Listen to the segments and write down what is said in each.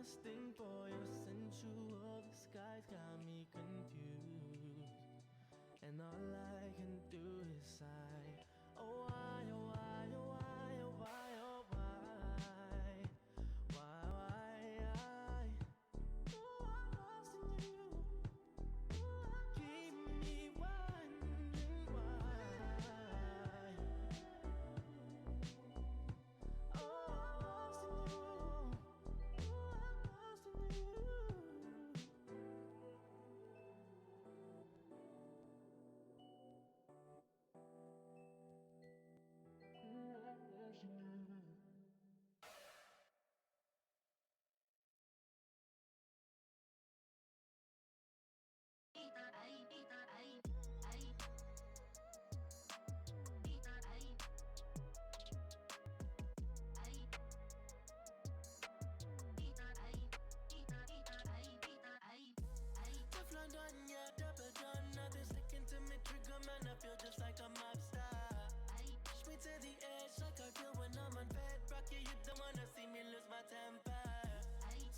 lusting for your sensual disguise got me confused, and all I can do is sigh. Oh why, oh why, oh why, oh why, oh why, why, oh, I'm lost in you. Keep me wondering why. Oh, I'm lost in you. Oh, I'm lost in you. Teflon done, yeah, double done. Nothing sticking to me, trigger man. I feel just like a mob star. Push me to the edge like I feel when I'm on bed. Rocky, you don't wanna see me lose my temper.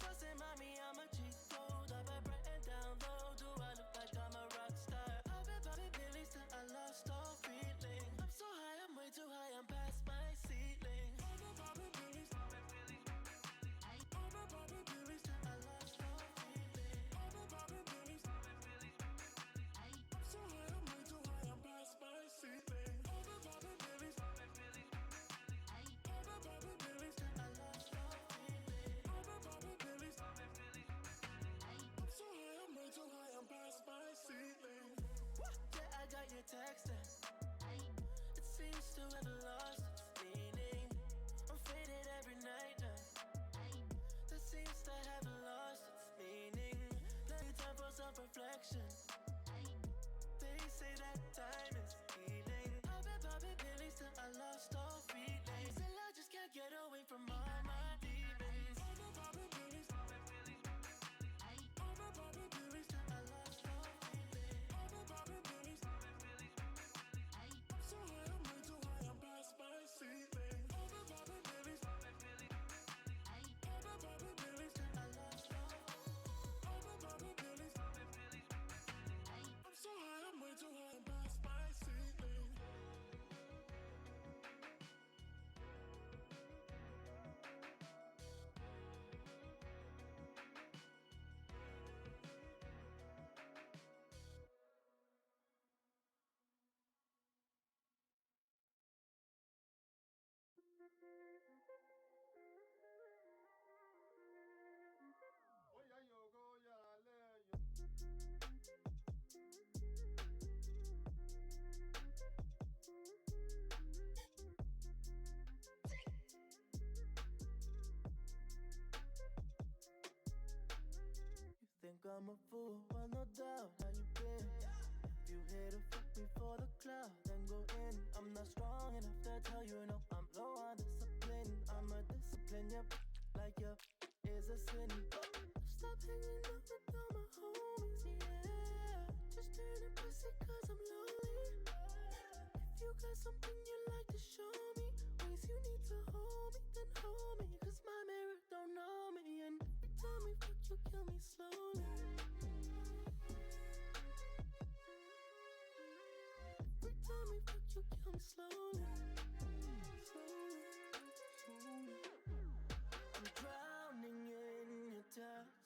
So say, mommy, I'm a cheat code. Up a bright and down low. Do I look like I'm a rock star? I've been popping pills till I lost all feeling. I'm so high, I'm way too high, I'm past my ceiling. I've been popping pills. I've been popping pills till I lost all feeling. I've been popping pills. I'm so high, I'm way too high, I'm past my ceiling. I've been popping pills. I've been popping pills till I lost all feeling. I've been popping pills. I'm so high, I'm way too high, I'm past my ceiling. Yeah, I got your text and it seems to have lost its meaning. I'm faded every night now. That seems to have lost its meaning. Plenty time for self-reflection. They say that time is healing. I've been popping pills till I lost all feeling. Still I just can't get away from all my demons. I've been popping pills. I've been popping pills till I lost all feeling. I've been popping pills. I'm so high, I'm way too high, I'm past my ceiling. I've been popping pills. I've been popping pills till I lost all. I've been popping pills. I'm so high, I'm way too high, I'm past my ceiling. You think I'm a fool? Well, no doubt. How you been? If you here to fuck me for the cloud, then go in. I'm not strong enough to tell you no. I'm low on discipline. I'm a discipline, yep. Like you is a sin. Stop hanging out with all my homies, yeah. Just turn a pussy cause I'm lonely. If you got something you like to show me, ways you need to hold me, then hold me. Cause my mirror don't know me. And every time we fuck, you kill me slowly. Every time we fuck, you kill me slowly. I'm drowning in your touch.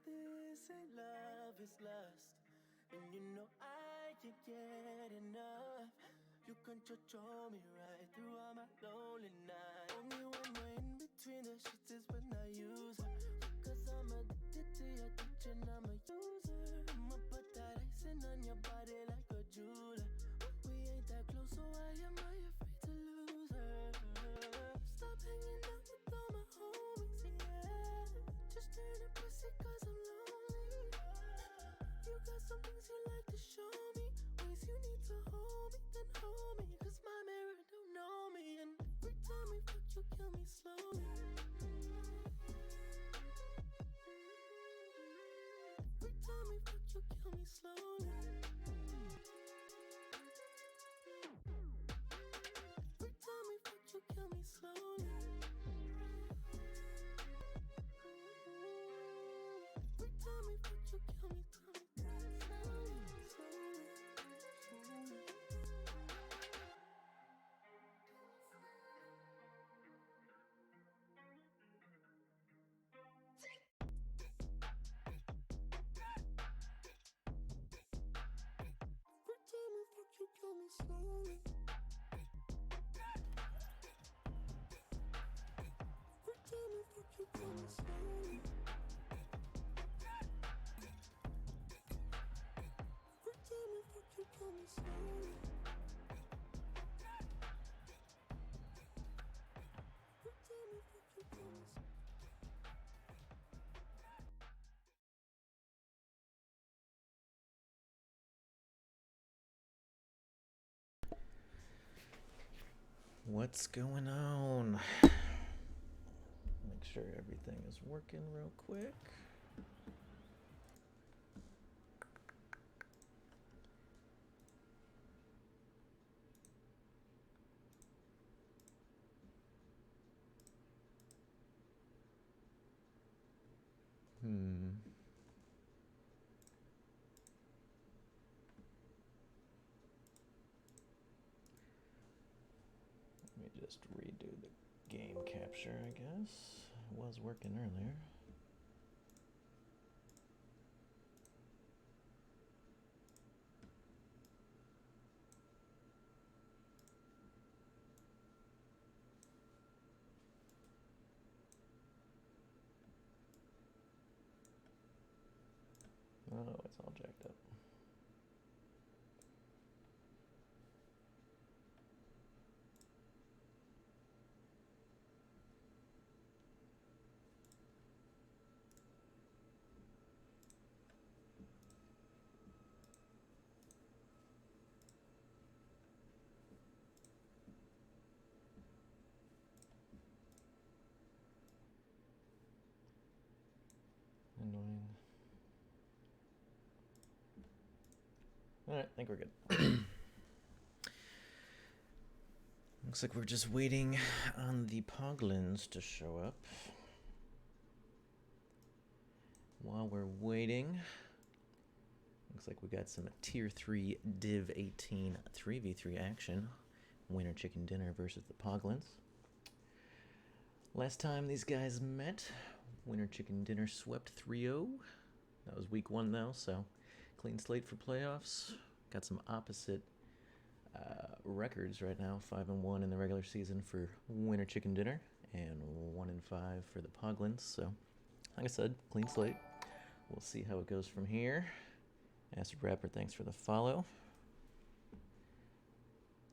This ain't love, it's lust. And you know I can't get enough. You control me right through all my lonely nights. Only when we're in between the sheets is when I use her. Cause I'm addicted to your touch and I'm a user. I'ma put that icing on your body like a jeweler. We ain't that close, so why am I afraid to lose her? Stop hanging out with all my homies, yeah. Just turn a pussy cause I'm lonely. You got some things you like to show me, ways you need to hold me, then hold me. Cause my mirror don't know me. And every time we fuck, you kill me slowly. Every time we fuck, What's going on? Make sure everything is working real quick. Let me just redo the game capture, I guess. It was working earlier. Oh, it's all jacked up. Annoying. Alright, I think we're good. Looks like we're just waiting on the Poglins to show up. While we're waiting, looks like we got some Tier 3 Div 18 3v3 action. Winner Chicken Dinner versus the Poglins. Last time these guys met, Winner Chicken Dinner swept 3-0. That was week 1 though, so clean slate for playoffs. Got some opposite records right now. 5-1 in the regular season for Winner Chicken Dinner and 1-5 for the Poglins. So, like I said, clean slate. We'll see how it goes from here. Acid Rapper, thanks for the follow.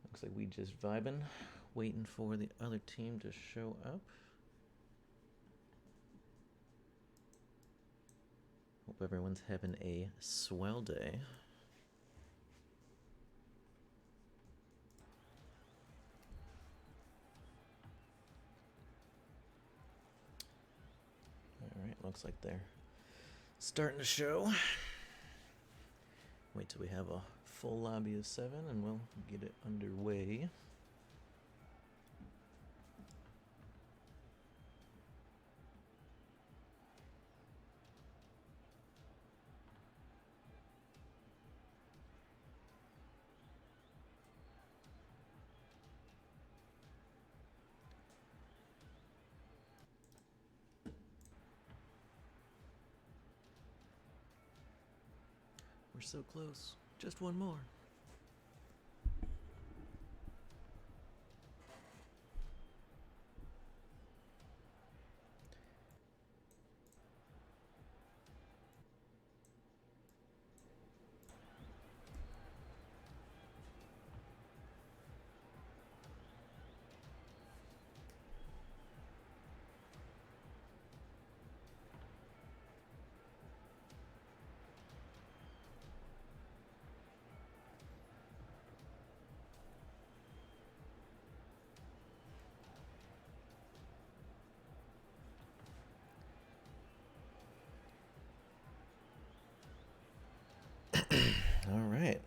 Looks like we just vibing, waiting for the other team to show up. Hope everyone's having a swell day. Alright, looks like they're starting to show. Wait till we have a full lobby of 7 and we'll get it underway. We're so close. Just one more. All right.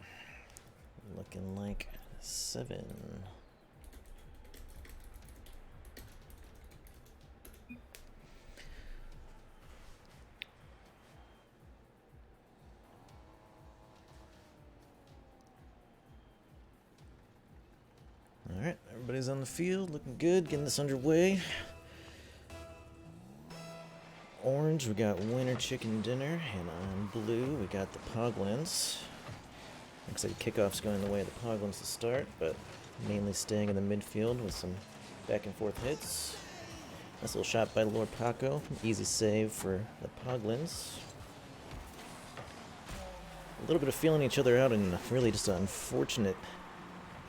Looking like 7. All right, everybody's on the field, looking good, getting this underway. Orange, we got Winner Chicken Dinner, and on blue, we got the Poglins. Looks like kickoff's going the way of the Poglins to start, but mainly staying in the midfield with some back and forth hits. Nice little shot by Lord Paco. Easy save for the Poglins. A little bit of feeling each other out, and really just an unfortunate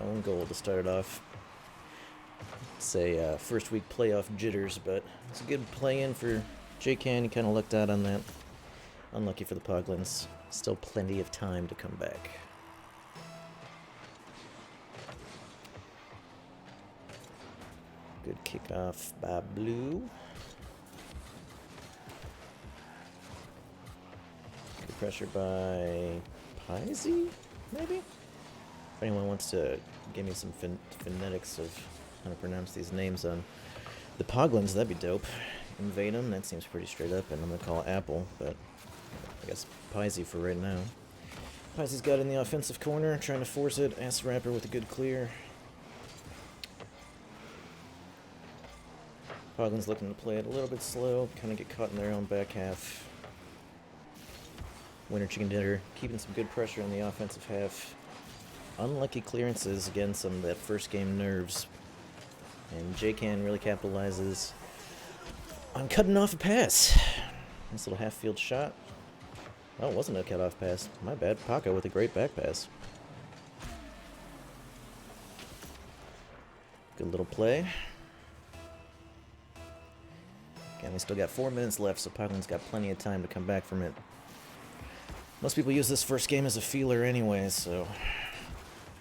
own goal to start off. Say first week playoff jitters, but it's a good play-in for J-Can. He kind of lucked out on that. Unlucky for the Poglins. Still plenty of time to come back. Good kickoff by Blue. Good pressure by Pisey, maybe? If anyone wants to give me some phonetics of how to pronounce these names on the Poglins, that'd be dope. Invade them, that seems pretty straight up, and I'm going to call Apple, but I guess Pisey for right now. Pisey's got in the offensive corner, trying to force it. Ass Rapper with a good clear. Poglins looking to play it a little bit slow, kind of get caught in their own back half. Winner Chicken Dinner keeping some good pressure in the offensive half. Unlucky clearances, again, some of that first game nerves. And J-Can really capitalizes on cutting off a pass. Nice little half-field shot. Oh, it wasn't a cut-off pass. My bad. Paco with a great back pass. Good little play. Again, we still got 4 minutes left, so Poglin's got plenty of time to come back from it. Most people use this first game as a feeler anyway, so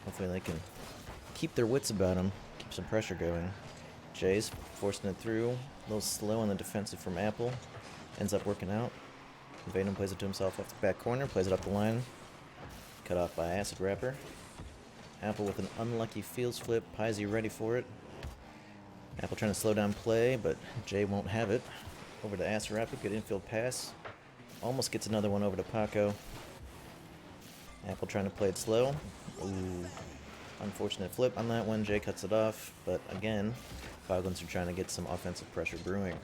hopefully they can keep their wits about them, keep some pressure going. Jay's forcing it through, a little slow on the defensive from Apple. Ends up working out. Vaden plays it to himself off the back corner, plays it up the line. Cut off by Acid Rapper. Apple with an unlucky fields flip. Pisey ready for it. Apple trying to slow down play, but Jay won't have it. Over to Acid Rapper, good infield pass. Almost gets another one over to Paco. Apple trying to play it slow. Ooh, unfortunate flip on that one. Jay cuts it off, but again, Poglins are trying to get some offensive pressure brewing.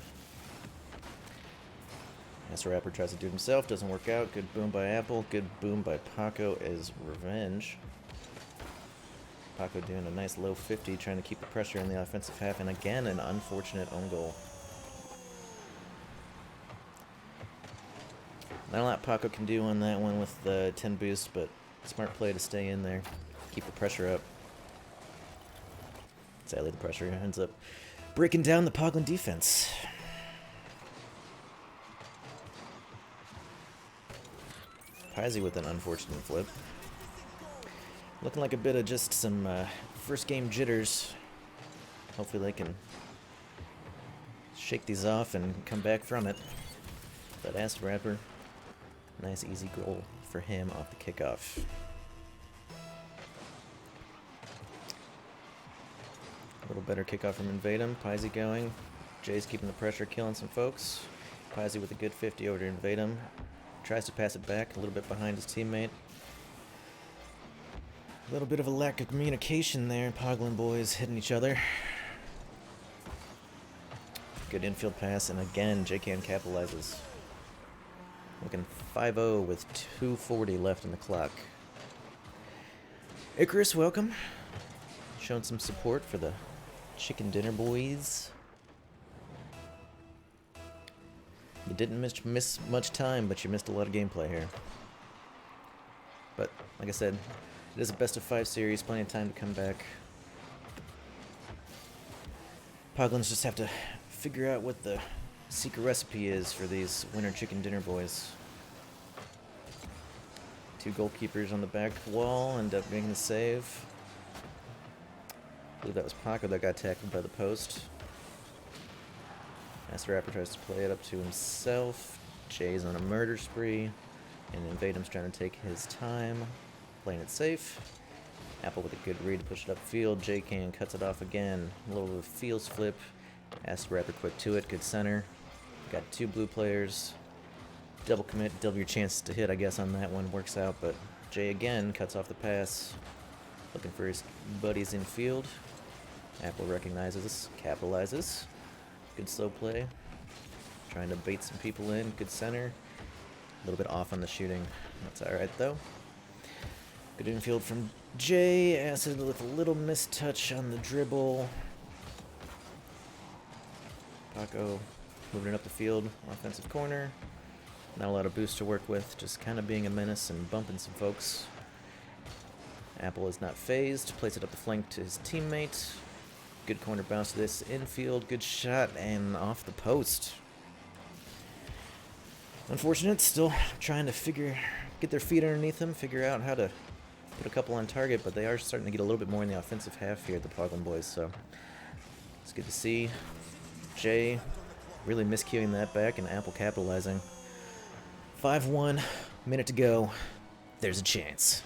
Acid Rapper tries to do it himself, doesn't work out. Good boom by Apple, good boom by Paco as revenge. Paco doing a nice low 50, trying to keep the pressure in the offensive half, and again, an unfortunate own goal. Not a lot Paco can do on that one with the 10 boost, but smart play to stay in there, keep the pressure up. Sadly, the pressure ends up breaking down the Poglin defense. Pisey with an unfortunate flip. Looking like a bit of just some first game jitters. Hopefully they can shake these off and come back from it. But Acid Rapper, nice easy goal for him off the kickoff. A little better kickoff from Invadem. Pisey going. Jay's keeping the pressure, killing some folks. Pisey with a good 50 over to Invadem. Tries to pass it back, a little bit behind his teammate. A little bit of a lack of communication there. Poglin boys hitting each other. Good infield pass, and again, J-Can capitalizes. Looking 5-0 with 2:40 left in the clock. Icarus, welcome. Showing some support for the Chicken Dinner boys. You didn't miss much time, but you missed a lot of gameplay here. But, like I said, it is a best-of-5 series, plenty of time to come back. Poglins just have to figure out what the secret recipe is for these Winter Chicken Dinner boys. 2 goalkeepers on the back wall end up making the save. I believe that was Paco that got tackled by the post. Acid Rapper tries to play it up to himself. Jay's on a murder spree. And Invadem's trying to take his time, playing it safe. Apple with a good read to push it upfield. J-Can cuts it off again. A little fields flip. Acid Rapper quick to it. Good center. Got 2 blue players. Double commit, double your chances to hit, I guess, on that one. Works out, but Jay again cuts off the pass. Looking for his buddies in field. Apple recognizes, capitalizes. Good slow play. Trying to bait some people in. Good center. A little bit off on the shooting. That's alright, though. Good infield from Jay. Acid with a little mistouch on the dribble. Paco moving it up the field. Offensive corner. Not a lot of boost to work with, just kind of being a menace and bumping some folks. Apple is not phased, plays it up the flank to his teammate. Good corner bounce to this infield, good shot, and off the post. Unfortunate, still trying to get their feet underneath them, figure out how to put a couple on target, but they are starting to get a little bit more in the offensive half here at the Poglin boys, so it's good to see. Jay really miscuing that back and Apple capitalizing. 5-1, minute to go. There's a chance.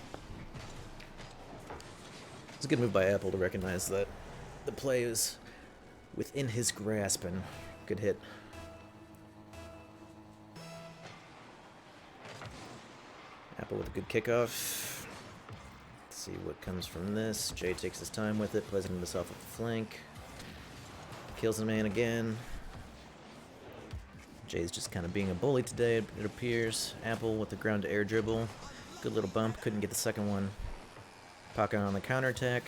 It's a good move by Apple to recognize that the play is within his grasp, and good hit. Apple with a good kickoff. Let's see what comes from this. Jay takes his time with it, plays it himself at the flank. Kills the man again. Jay's just kind of being a bully today, it appears. Apple with the ground to air dribble. Good little bump, couldn't get the second one. Paco on the counterattack.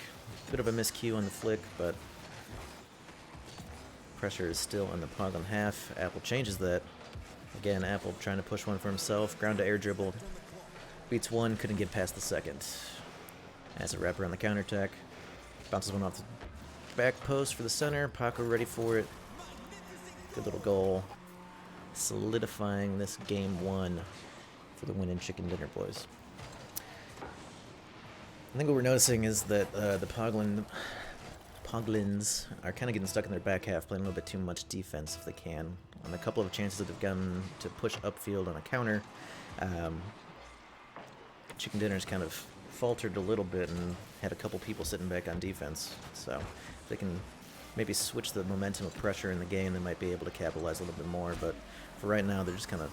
Bit of a miscue on the flick, but pressure is still in the Poglin half. Apple changes that. Again, Apple trying to push one for himself. Ground to air dribble. Beats one, couldn't get past the second. Has a wrapper on the counterattack. Bounces one off the back post for the center. Paco ready for it. Good little goal. Solidifying this game 1 for the win in Chicken Dinner, boys. I think what we're noticing is that the Poglins are kind of getting stuck in their back half, playing a little bit too much defense if they can. On a couple of chances that they've gotten to push upfield on a counter, Chicken Dinner's kind of faltered a little bit and had a couple people sitting back on defense. So if they can maybe switch the momentum of pressure in the game, they might be able to capitalize a little bit more. But for right now, they're just kind of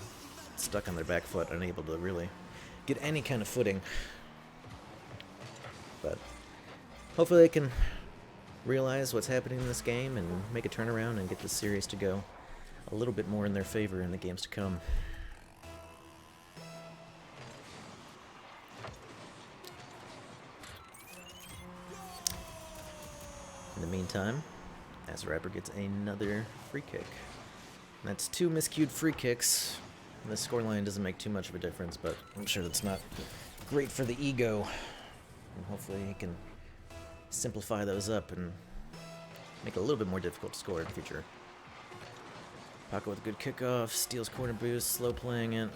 stuck on their back foot, unable to really get any kind of footing. But hopefully they can realize what's happening in this game and make a turnaround and get this series to go a little bit more in their favor in the games to come. In the meantime, Rapper gets another free kick. And that's 2 miscued free kicks. And the scoreline doesn't make too much of a difference, but I'm sure that's not great for the ego. And hopefully he can simplify those up and make it a little bit more difficult to score in the future. Paco with a good kickoff, steals corner boost, slow playing it.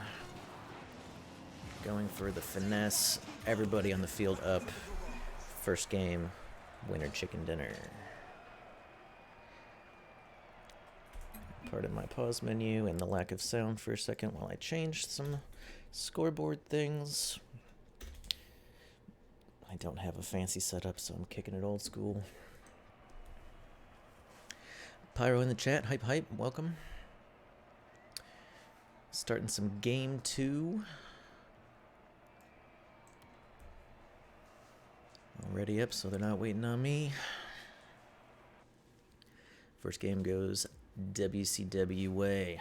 Going for the finesse. Everybody on the field up. First game, winner Chicken Dinner. Pardon my pause menu and the lack of sound for a second while I change some scoreboard things. I don't have a fancy setup, so I'm kicking it old school. Pyro in the chat, hype, welcome. Starting some game 2. Already up, so they're not waiting on me. First game goes WCW way.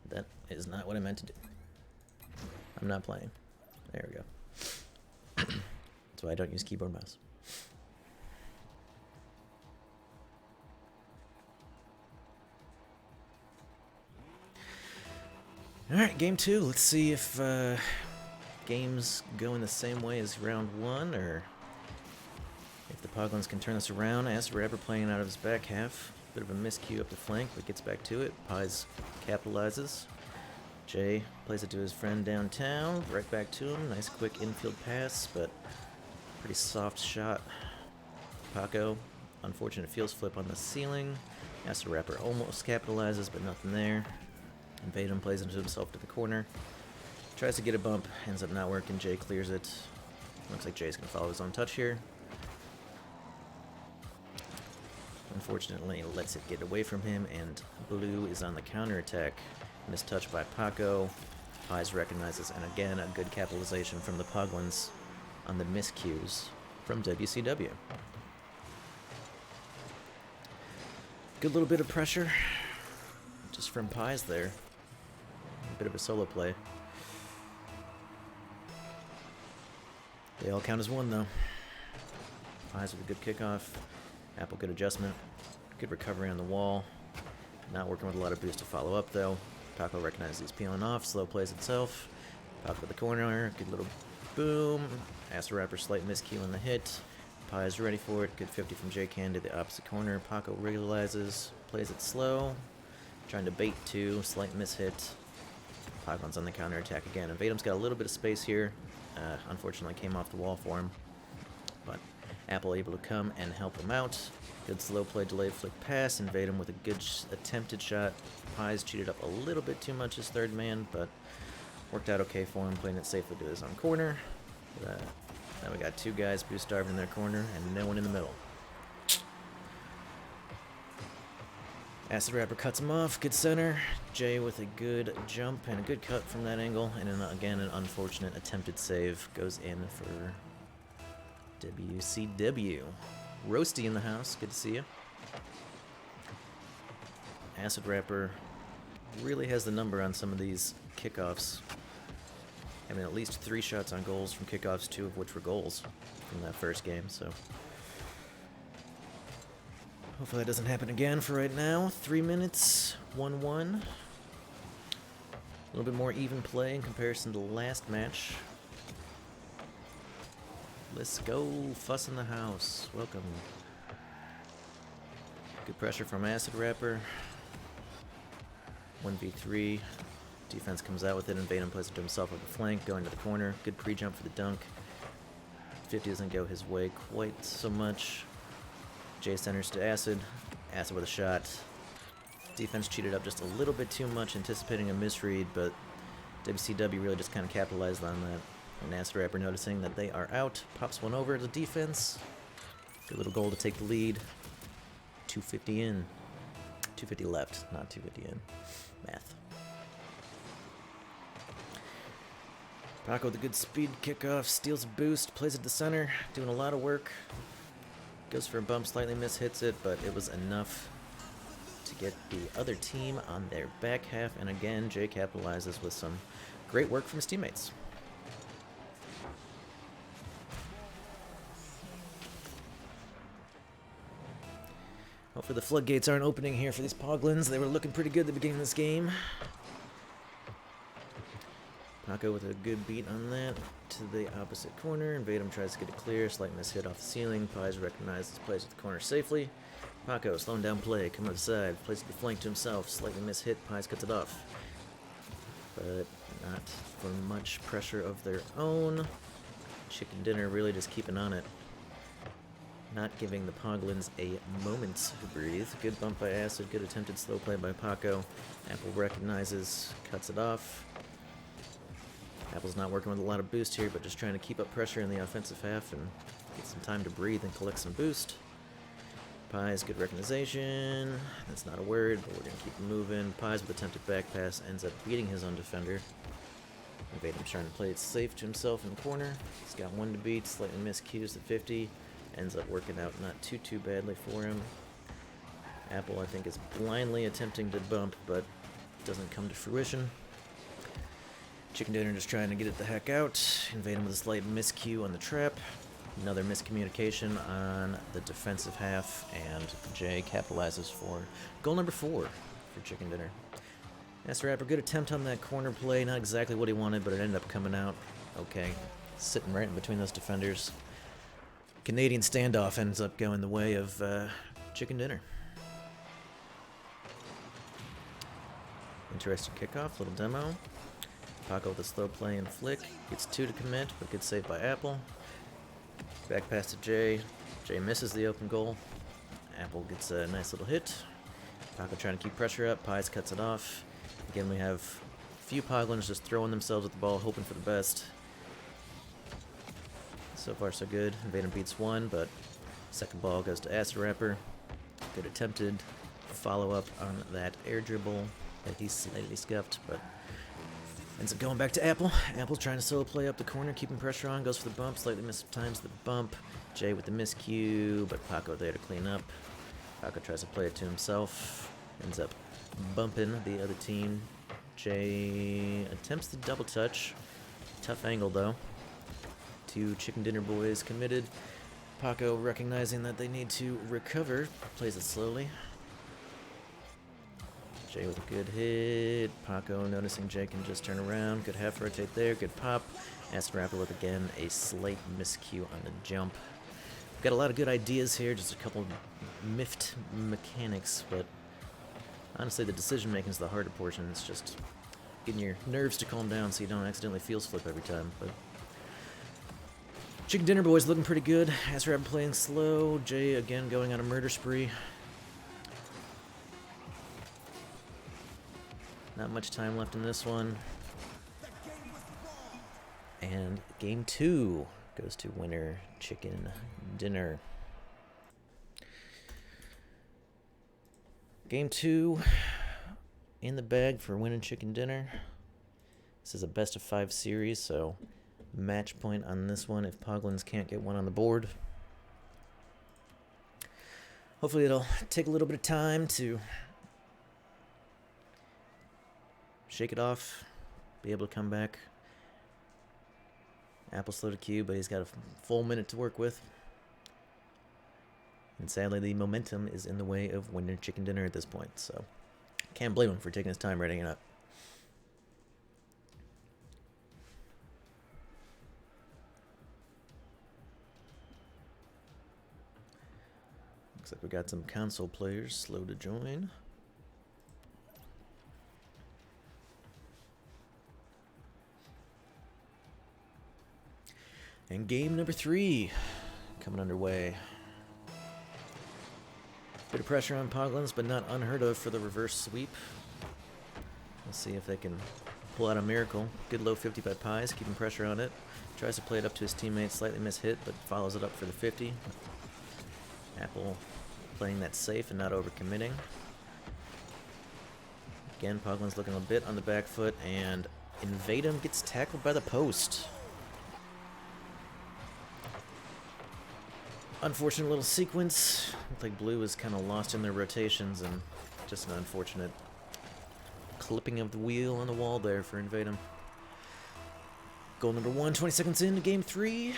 That is not what I meant to do. I'm not playing. There we go. That's why I don't use keyboard mouse. Alright, game 2. Let's see if games go in the same way as round 1, or if the Poglins can turn this around. Rapper playing out of his back half. Bit of a miscue up the flank, but gets back to it. Pies capitalizes. Jay plays it to his friend downtown. Right back to him. Nice quick infield pass, but pretty soft shot. Paco, unfortunate feels flip on the ceiling. Rapper almost capitalizes, but nothing there. Invadum plays into himself to the corner. Tries to get a bump, ends up not working. Jay clears it. Looks like Jay's going to follow his own touch here. Unfortunately, lets it get away from him, and Blue is on the counterattack. Mistouch by Paco. Pies recognizes, and again, a good capitalization from the Poglins on the miscues from WCW. Good little bit of pressure just from Pies there. A bit of a solo play. They all count as one, though. Pies with a good kickoff. Apple, good adjustment. Good recovery on the wall. Not working with a lot of boost to follow up, though. Paco recognizes he's peeling off, slow plays itself. Paco with the corner, good little boom. Acid Rapper slight miscue on the hit. Pie's ready for it, good 50 from J-Can to the opposite corner. Paco realizes, plays it slow. Trying to bait two, slight mishit. Poglins on the counter attack again. And Vatum's got a little bit of space here. Unfortunately came off the wall for him. But Apple able to come and help him out. Good slow play, delayed flick pass, and Vatum with a good attempted shot. Pies cheated up a little bit too much as third man, but worked out okay for him, playing it safely to his own corner. Now we got two guys boost starving in their corner and no one in the middle. Acid Rapper cuts him off, good center. Jay with a good jump and a good cut from that angle, and then again an unfortunate attempted save goes in for WCW. Roasty in the house, good to see you. Acid Rapper really has the number on some of these kickoffs. I mean, at least 3 shots on goals from kickoffs, 2 of which were goals from that first game, so hopefully that doesn't happen again for right now. 3 minutes, 1-1. A little bit more even play in comparison to the last match. Let's go, Fuss in the house. Welcome. Good pressure from Acid Rapper. 1v3. Defense comes out with it, and Vatum plays it to himself on the flank, going to the corner. Good pre-jump for the dunk. 50 doesn't go his way quite so much. Jay centers to Acid. Acid with a shot. Defense cheated up just a little bit too much, anticipating a misread, but WCW really just kind of capitalized on that. And Acid Rapper noticing that they are out, pops one over to the defense. Good little goal to take the lead. 250 in. 250 left, not 250 in. Math. Paco with a good speed kickoff, steals a boost, plays it to center, doing a lot of work. Goes for a bump, slightly hits it, but it was enough to get the other team on their back half. And again, Jay capitalizes with some great work from his teammates. Hopefully the floodgates aren't opening here for these Poglins. They were looking pretty good at the beginning of this game. Paco with a good beat on that to the opposite corner, and Vatum tries to get it clear. Slight mishit off the ceiling. Pies recognizes, plays at the corner safely. Paco slowing down play, coming to the side, plays the flank to himself. Slightly mishit. Pies cuts it off, but not for much pressure of their own. Chicken Dinner really just keeping on it, not giving the Poglins a moment to breathe. Good bump by Acid. Good attempted slow play by Paco. Apple recognizes, cuts it off. Apple's not working with a lot of boost here, but just trying to keep up pressure in the offensive half and get some time to breathe and collect some boost. Pies, good recognition. That's not a word, but we're going to keep moving. Pies with attempted back pass ends up beating his own defender. Vatum's trying to play it safe to himself in the corner. He's got one to beat, slightly miscues at 50. Ends up working out not too badly for him. Apple, I think, is blindly attempting to bump, but doesn't come to fruition. Chicken Dinner just trying to get it the heck out. Invade him with a slight miscue on the trap. Another miscommunication on the defensive half, and Jay capitalizes for goal number 4 for Chicken Dinner. Acid Rapper, good attempt on that corner play. Not exactly what he wanted, but it ended up coming out okay. Sitting right in between those defenders. Canadian standoff ends up going the way of Chicken Dinner. Interesting kickoff, little demo. Paco with a slow play and flick. Gets 2 to commit, but good save by Apple. Back pass to Jay. Jay misses the open goal. Apple gets a nice little hit. Paco trying to keep pressure up. Pies cuts it off. Again, we have a few Poglins just throwing themselves at the ball, hoping for the best. So far, so good. Vatum beats 1, but second ball goes to Acid Rapper. Good attempted follow-up on that air dribble that he slightly scuffed, but ends up going back to Apple. Apple's trying to solo play up the corner, keeping pressure on, goes for the bump, slightly mistimes the bump. Jay with the miscue, but Paco there to clean up. Paco tries to play it to himself, ends up bumping the other team. Jay attempts the double touch. Tough angle though. 2 Chicken Dinner boys committed. Paco recognizing that they need to recover, plays it slowly. Jay with a good hit. Paco noticing Jay can just turn around. Good half rotate there. Good pop. Acid Rapper with, again, a slight miscue on the jump. We've got a lot of good ideas here. Just a couple miffed mechanics, but honestly, the decision-making is the harder portion. It's just getting your nerves to calm down so you don't accidentally feels flip every time. But Chicken Dinner Boys looking pretty good. Acid Rapper playing slow. Jay, again, going on a murder spree. Not much time left in this one. And game 2 goes to winner Chicken Dinner. Game 2 in the bag for winning Chicken Dinner. This is a best of 5 series, so match point on this one if Poglins can't get one on the board. Hopefully it'll take a little bit of time to shake it off, be able to come back. Apple slow to cue, but he's got a full minute to work with. And sadly, the momentum is in the way of winner Chicken Dinner at this point, so can't blame him for taking his time writing it up. Looks like we got some console players slow to join. And game number 3 coming underway. Bit of pressure on Poglins, but not unheard of for the reverse sweep. Let's see if they can pull out a miracle. Good low 50 by Pies, keeping pressure on it. Tries to play it up to his teammate, slightly mishit, but follows it up for the 50. Apple playing that safe and not overcommitting. Again, Poglins looking a bit on the back foot, and Invadem gets tackled by the post. Unfortunate little sequence. Looked like Blue was kind of lost in their rotations, and just an unfortunate clipping of the wheel on the wall there for Invadem. Goal number 1, 20 seconds into game 3.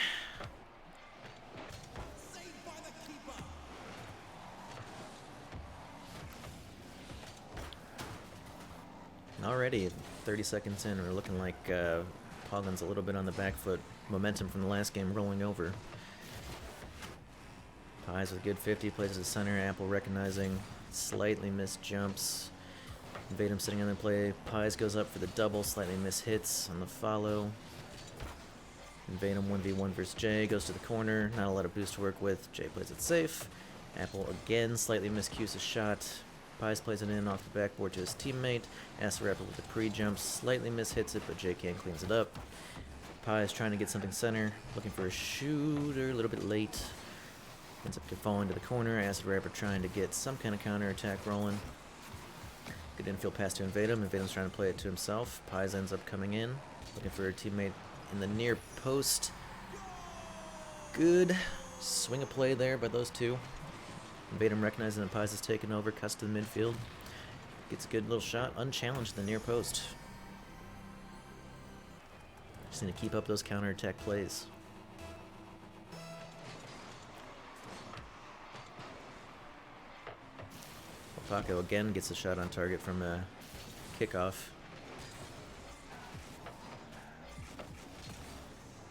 Already 30 seconds in, we're looking like Poglins a little bit on the back foot. Momentum from the last game rolling over. Pies with a good 50, plays at center. Apple recognizing, slightly missed jumps. Invadem sitting on the play. Pies goes up for the double, slightly missed hits on the follow. Invadem 1v1 versus Jay, goes to the corner, not a lot of boost to work with. Jay plays it safe. Apple again, slightly miscues a shot. Pies plays it in off the backboard to his teammate. Acid Rapper with the pre-jump, slightly mishits it, but Jay can cleans it up. Pies trying to get something center, looking for a shooter, a little bit late. Ends up falling to the corner. Acid Rapper trying to get some kind of counter-attack rolling. Good infield pass to Invadem. Invadem's trying to play it to himself. Pies ends up coming in, looking for a teammate in the near post. Good swing of play there by those two. Invadem recognizing that Pies is taking over, cuts to the midfield. Gets a good little shot, unchallenged in the near post. Just need to keep up those counter-attack plays. Paco again gets a shot on target from a kickoff.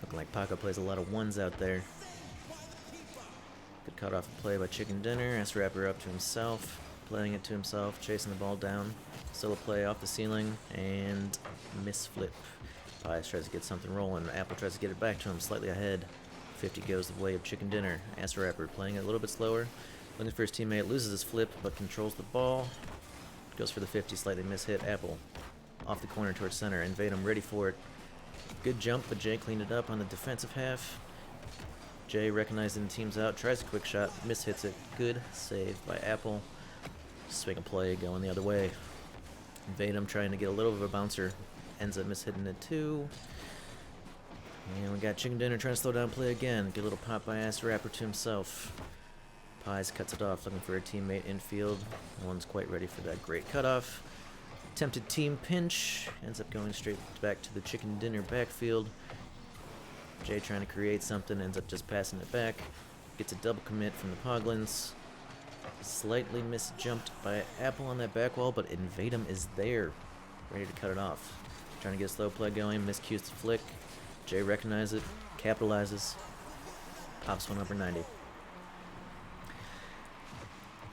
Looking like Paco plays a lot of ones out there. Good cut off play by Chicken Dinner. Acid Rapper up to himself, playing it to himself, chasing the ball down. Still a play off the ceiling, and miss flip. Pies tries to get something rolling. Apple tries to get it back to him, slightly ahead. 50 goes the way of Chicken Dinner. Acid Rapper playing it a little bit slower. Looking for his teammate, loses his flip, but controls the ball. Goes for the 50, slightly mishit. Apple off the corner towards center. Invadem ready for it. Good jump, but Jay cleaned it up on the defensive half. Jay recognizing the team's out, tries a quick shot, mishits it. Good save by Apple. Swing a play going the other way. Invadem trying to get a little of a bouncer, ends up mishitting it too. And we got Chicken Dinner trying to slow down play again. Good little pop by Acid Rapper to himself. Pies cuts it off, looking for a teammate infield. No one's quite ready for that great cutoff. Attempted team pinch, ends up going straight back to the Chicken Dinner backfield. Jay trying to create something, ends up just passing it back. Gets a double commit from the Poglins. Slightly misjumped by Apple on that back wall, but Invadem is there, ready to cut it off. Trying to get a slow play going, miscues the flick. Jay recognizes it, capitalizes, pops one over 90.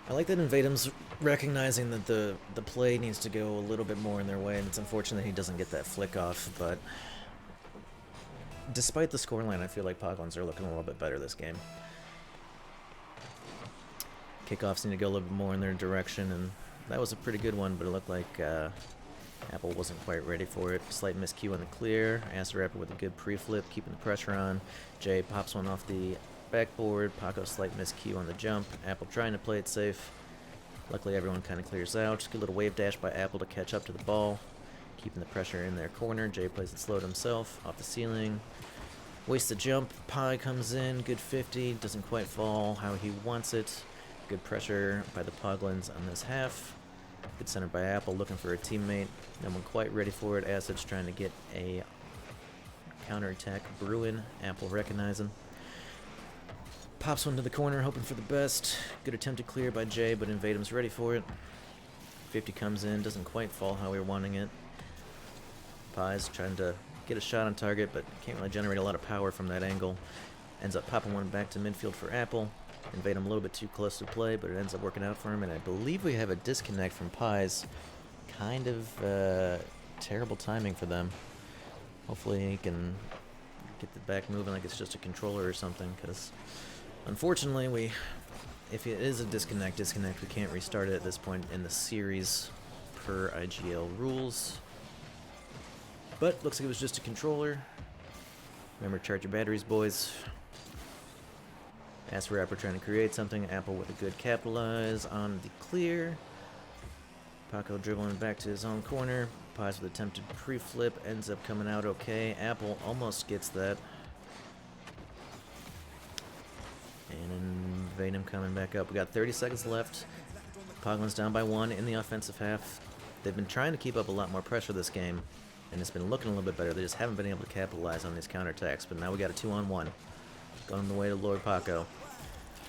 I like that Invadem's recognizing that the play needs to go a little bit more in their way, and it's unfortunate he doesn't get that flick off, but despite the scoreline, I feel like Poglins are looking a little bit better this game. Kickoffs need to go a little bit more in their direction, and that was a pretty good one, but it looked like Apple wasn't quite ready for it. Slight miscue on the clear. Aster Rapper with a good pre-flip, keeping the pressure on. Jay pops one off the backboard. Paco slight miscue on the jump. Apple trying to play it safe. Luckily everyone kind of clears out. Good little wave dash by Apple to catch up to the ball. Keeping the pressure in their corner. Jay plays it slow to himself. Off the ceiling. Wastes the jump. Pi comes in. Good 50. Doesn't quite fall how he wants it. Good pressure by the Poglins on this half. Good center by Apple, looking for a teammate. No one quite ready for it. Acid's trying to get a counterattack brewing. Apple recognizing. Pops one to the corner, hoping for the best. Good attempt to clear by Jay, but Invadem's ready for it. 50 comes in, doesn't quite fall how we were wanting it. Pi's trying to get a shot on target, but can't really generate a lot of power from that angle. Ends up popping one back to midfield for Apple. Invade him a little bit too close to play, but it ends up working out for him, and I believe we have a disconnect from Pies. Kind of terrible timing for them. Hopefully he can get the back moving like it's just a controller or something, because unfortunately if it is a disconnect, we can't restart it at this point in the series per IGL rules. But looks like it was just a controller. Remember, charge your batteries, boys. Aster Rapper trying to create something. Apple with a good capitalize on the clear. Paco dribbling back to his own corner. Pies with attempted pre-flip. Ends up coming out okay. Apple almost gets that. And Invadem coming back up. We got 30 seconds left. Poglins down by 1 in the offensive half. They've been trying to keep up a lot more pressure this game, and it's been looking a little bit better. They just haven't been able to capitalize on these counterattacks, but now we got a 2-on-1. Going the way to Lord Paco.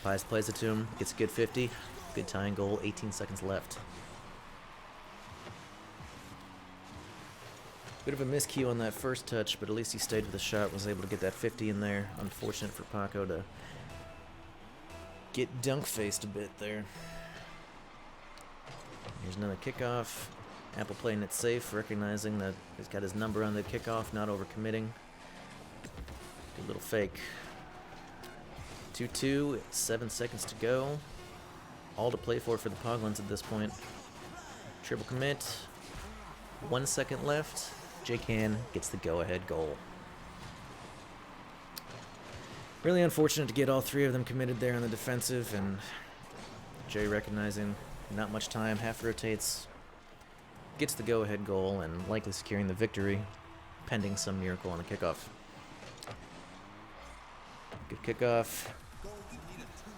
Pies plays it to him, gets a good 50. Good tying goal, 18 seconds left. Bit of a miscue on that first touch, but at least he stayed with the shot, was able to get that 50 in there. Unfortunate for Paco to get dunk-faced a bit there. Here's another kickoff. Apple playing it safe, recognizing that he's got his number on the kickoff, not overcommitting. Good little fake. 2-2, 7 seconds to go. All to play for the Poglins at this point. Triple commit. 1 second left. J-Can gets the go-ahead goal. Really unfortunate to get all three of them committed there on the defensive, and Jay recognizing not much time, half rotates, gets the go-ahead goal, and likely securing the victory, pending some miracle on the kickoff. Good kickoff.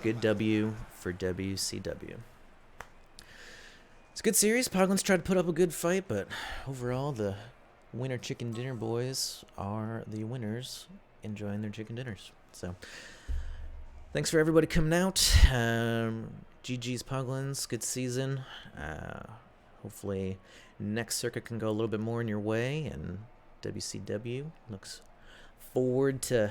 Good W for WCW. It's a good series. Poglins tried to put up a good fight, but overall, the winner chicken dinner boys are the winners, enjoying their chicken dinners. So, thanks for everybody coming out. GG's Poglins, good season. Hopefully, next circuit can go a little bit more in your way, and WCW looks forward to